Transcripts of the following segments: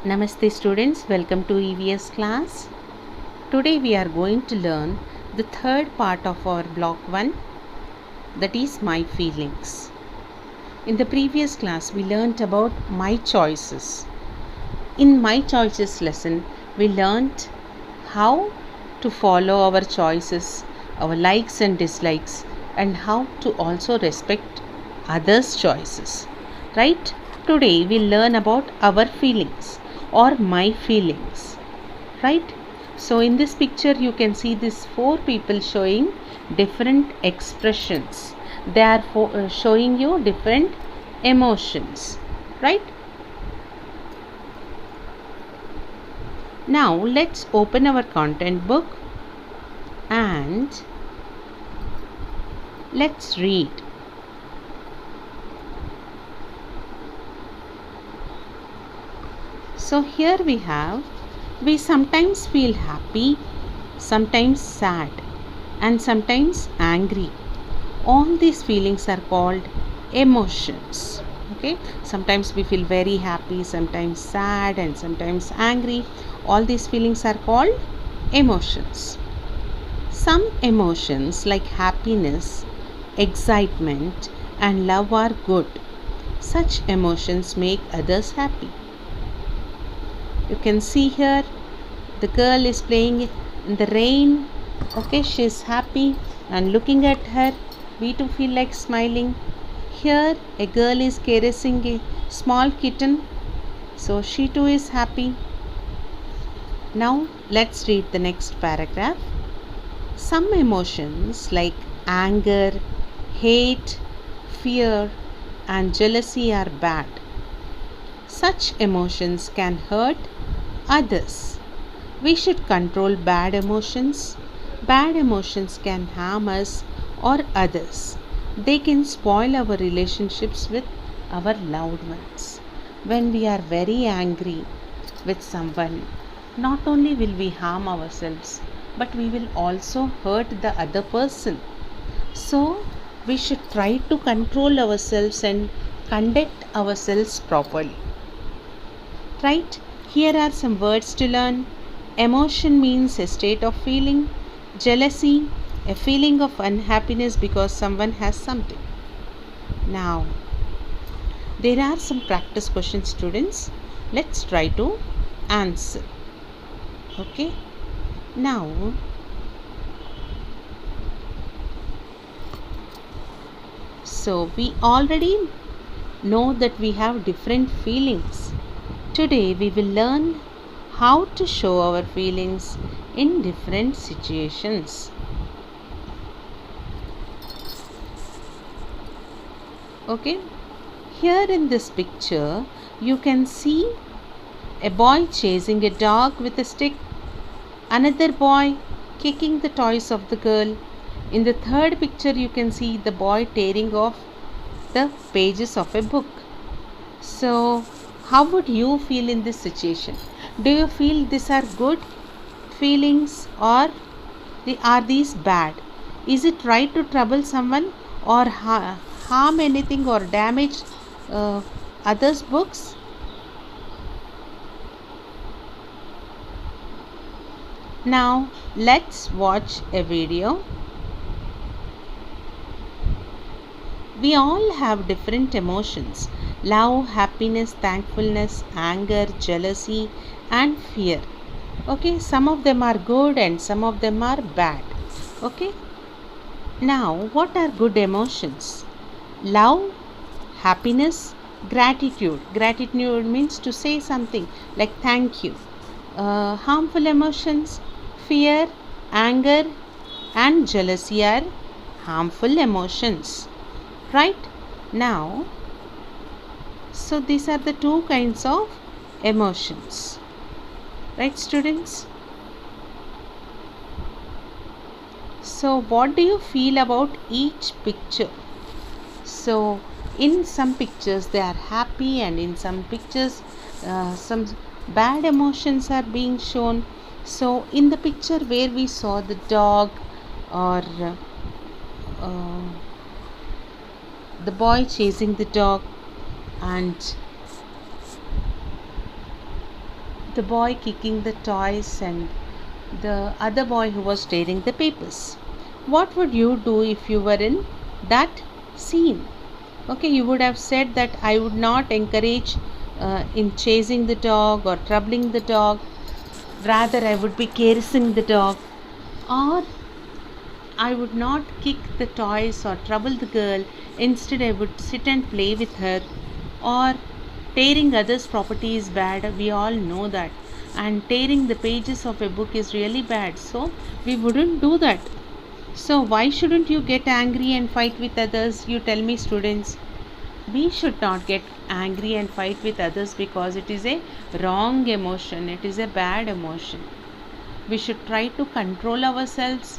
Namaste students, welcome to EVS class. Today we are going to learn the third part of our block 1, that is my feelings. In the previous class we learnt about my choices. In my choices lesson we learnt how to follow our choices, our likes and dislikes, and how to also respect others' choices. Right? Today we'll learn about our feelings or my feelings. Right? So in this picture you can see these 4 people showing different expressions. They are showing you different emotions. Right? Now let's open our content book and let's read. So here we sometimes feel happy, sometimes sad, and sometimes angry. All these feelings are called emotions. Okay, sometimes we feel very happy, sometimes sad, and sometimes angry. All these feelings are called emotions. Some emotions like happiness, excitement, and love are good. Such emotions make others happy. You can see here the girl is playing in the rain. Okay, she is happy, and looking at her we too feel like smiling. Here a girl is caressing a small kitten, so she too is happy. Now let's read the next paragraph. Some emotions like anger, hate, fear, and jealousy are bad. Such emotions can hurt others. We should control bad emotions. Bad emotions can harm us or others. They can spoil our relationships with our loved ones. When we are very angry with someone, not only will we harm ourselves, but we will also hurt the other person. So, we should try to control ourselves and conduct ourselves properly. Right? Here are some words to learn. Emotion means a state of feeling. Jealousy, a feeling of unhappiness because someone has something. Now, there are some practice questions, students. Let's try to answer. Okay? Now, so we already know that we have different feelings. Today we will learn how to show our feelings in different situations. Okay, here in this picture you can see a boy chasing a dog with a stick, another boy kicking the toys of the girl. In the third picture you can see the boy tearing off the pages of a book. So how would you feel in this situation? Do you feel these are good feelings or are these bad? Is it right to trouble someone or harm anything or damage others' books? Now let's watch a video. We all have different emotions: love, happiness, thankfulness, anger, jealousy, and fear. Okay, some of them are good and some of them are bad. Okay, now what are good emotions? Love, happiness, gratitude. Gratitude means to say something like thank you. Harmful emotions, fear, anger, and jealousy are harmful emotions. Right? Now, so these are the two kinds of emotions. Right, students? So what do you feel about each picture? So in some pictures they are happy, and in some pictures some bad emotions are being shown. So in the picture where we saw the dog or uh, the boy chasing the dog, and the boy kicking the toys and the other boy who was tearing the papers. What would you do if you were in that scene? Okay, you would have said that I would not encourage in chasing the dog or troubling the dog, rather I would be caressing the dog, or I would not kick the toys or trouble the girl, instead I would sit and play with her. Or tearing others' property is bad, we all know that, and tearing the pages of a book is really bad, so we wouldn't do that. So why shouldn't you get angry and fight with others? You tell me, students. We should not get angry and fight with others because it is a wrong emotion, it is a bad emotion. We should try to control ourselves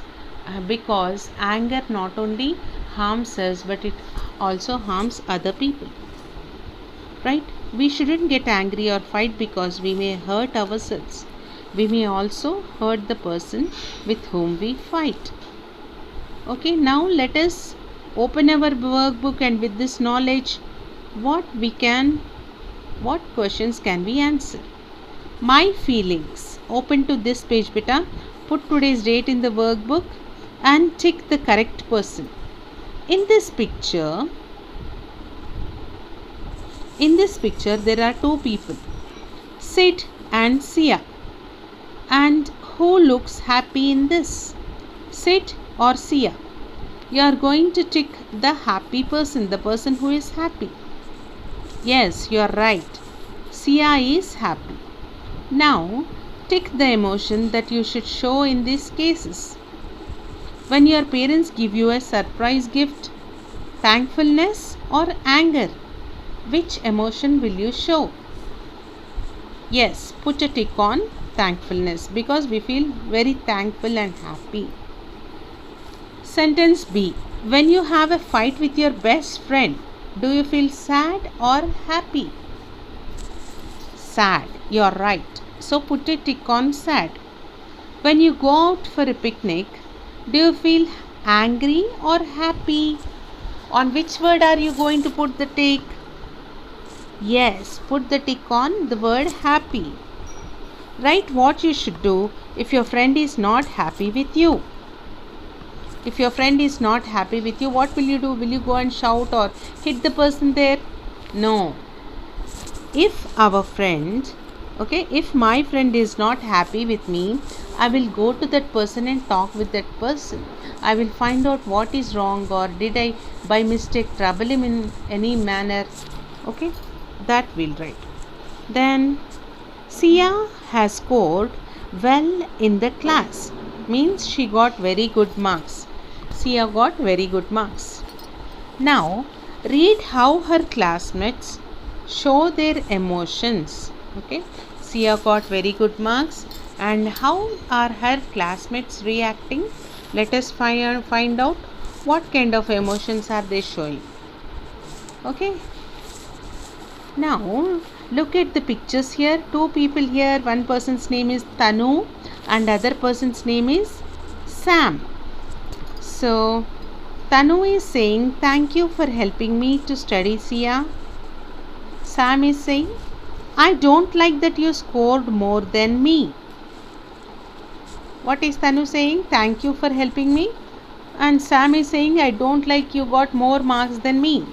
because anger not only harms us but it also harms other people. Right? We shouldn't get angry or fight because we may hurt ourselves. We may also hurt the person with whom we fight. Okay, now let us open our workbook, and with this knowledge, what questions can we answer? My feelings. Open to this page, beta. Put today's date in the workbook and tick the correct person. In this picture, there are two people, Sid and Sia. And who looks happy in this? Sid or Sia? You are going to tick the happy person, the person who is happy. Yes, you are right. Sia is happy. Now, tick the emotion that you should show in these cases. When your parents give you a surprise gift, thankfulness or anger, which emotion will you show? Yes, put a tick on thankfulness because we feel very thankful and happy. Sentence B. When you have a fight with your best friend, do you feel sad or happy? Sad. You are right. So put a tick on sad. When you go out for a picnic, do you feel angry or happy? On which word are you going to put the tick? Yes, put the tick on the word happy. Write what you should do if your friend is not happy with you. If your friend is not happy with you, what will you do? Will you go and shout or hit the person there? No. If my friend is not happy with me, I will go to that person and talk with that person. I will find out what is wrong, or did I by mistake trouble him in any manner. Okay, that we'll write. Then Sia has scored well in the class, means she got very good marks. Sia got very good marks. Now read how her classmates show their emotions. Okay, Sia got very good marks, and how are her classmates reacting? Let us find out what kind of emotions are they showing. Okay, now look at the pictures here. Two people here. One person's name is Tanu and other person's name is Sam. So Tanu is saying, thank you for helping me to study, Sia. Sam is saying, I don't like that you scored more than me. What is Tanu saying? Thank you for helping me. And Sam is saying, I don't like you got more marks than me.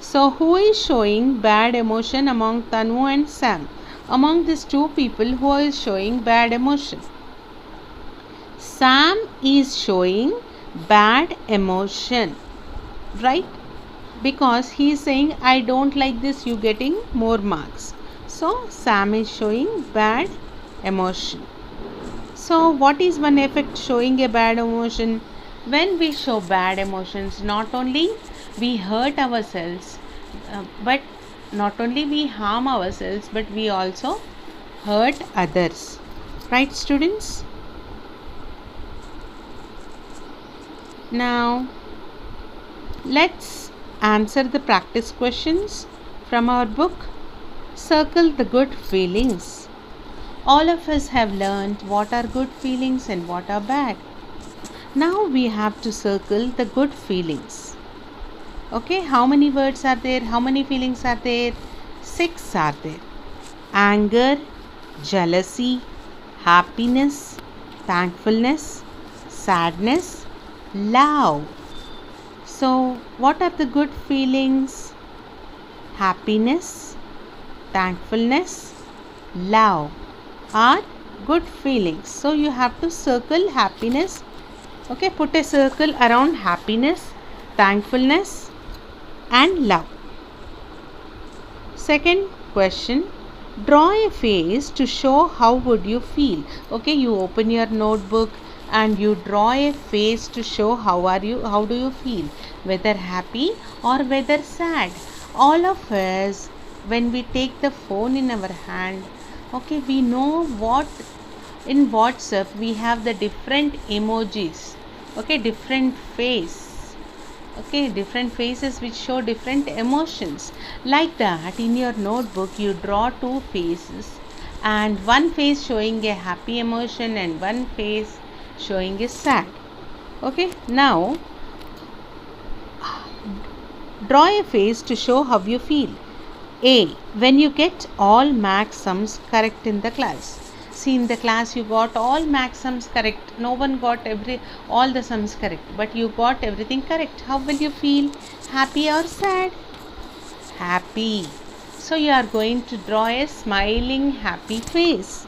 So who is showing bad emotion among Tanu and Sam? Among these two people, who is showing bad emotion? Sam is showing bad emotion, right? Because he is saying, I don't like this, you getting more marks. So Sam is showing bad emotion. So what is one effect showing a bad emotion? When we show bad emotions, not only we hurt ourselves, but not only we harm ourselves, but we also hurt others. Right, students? Now let's answer the practice questions from our book. Circle the good feelings. All of us have learned what are good feelings and what are bad. Now we have to circle the good feelings. Okay, how many words are there? How many feelings are there? 6 are there. Anger, jealousy, happiness, thankfulness, sadness, love. So, what are the good feelings? Happiness, thankfulness, love are good feelings. So, you have to circle happiness. Okay, put a circle around happiness, thankfulness, and love. Second question, draw a face to show how would you feel. Okay, you open your notebook and you draw a face to show how do you feel, whether happy or whether sad. All of us, when we take the phone in our hand, okay, we know what in WhatsApp we have the different emojis, okay, different face, okay, different faces which show different emotions. Like that, in your notebook you draw two faces, and one face showing a happy emotion and one face showing a sad. Okay, now draw a face to show how you feel. A, when you get all max sums correct in the class. See, in the class you got all max sums correct. No one got all the sums correct, but you got everything correct. How will you feel? Happy or sad? Happy. So you are going to draw a smiling happy face.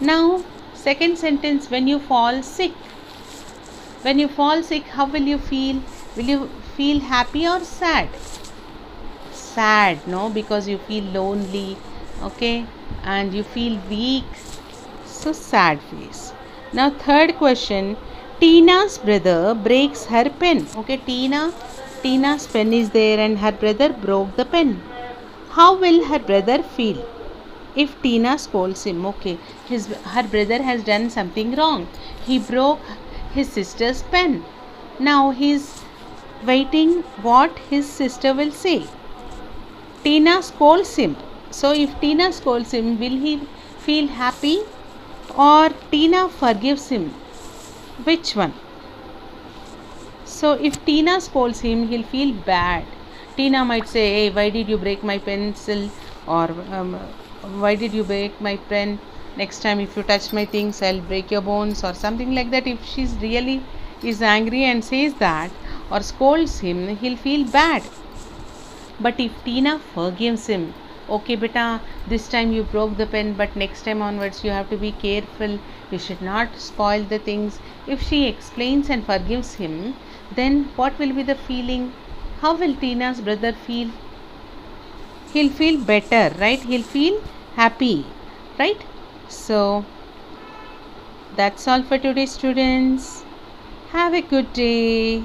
Now, second sentence, when you fall sick. When you fall sick, how will you feel? Will you feel happy or sad? Sad, no, because you feel lonely, okay, and you feel weak. So sad face. Now third question, Tina's brother breaks her pen. Okay, Tina's pen is there and her brother broke the pen. How will her brother feel? If Tina scolds him, okay, her brother has done something wrong. He broke his sister's pen. Now he's waiting what his sister will say. Tina scolds him. So if Tina scolds him, will he feel happy or Tina forgives him? Which one? So if Tina scolds him, he'll feel bad. Tina might say, hey, why did you break my pencil? Or why did you break my pen? Next time if you touch my things, I'll break your bones, or something like that. If she's really is angry and says that or scolds him, he'll feel bad. But if Tina forgives him, okay beta, this time you broke the pen, but next time onwards you have to be careful, you should not spoil the things. If she explains and forgives him, then what will be the feeling? How will Tina's brother feel? He'll feel better, right? He'll feel happy, right? So that's all for today, students. Have a good day.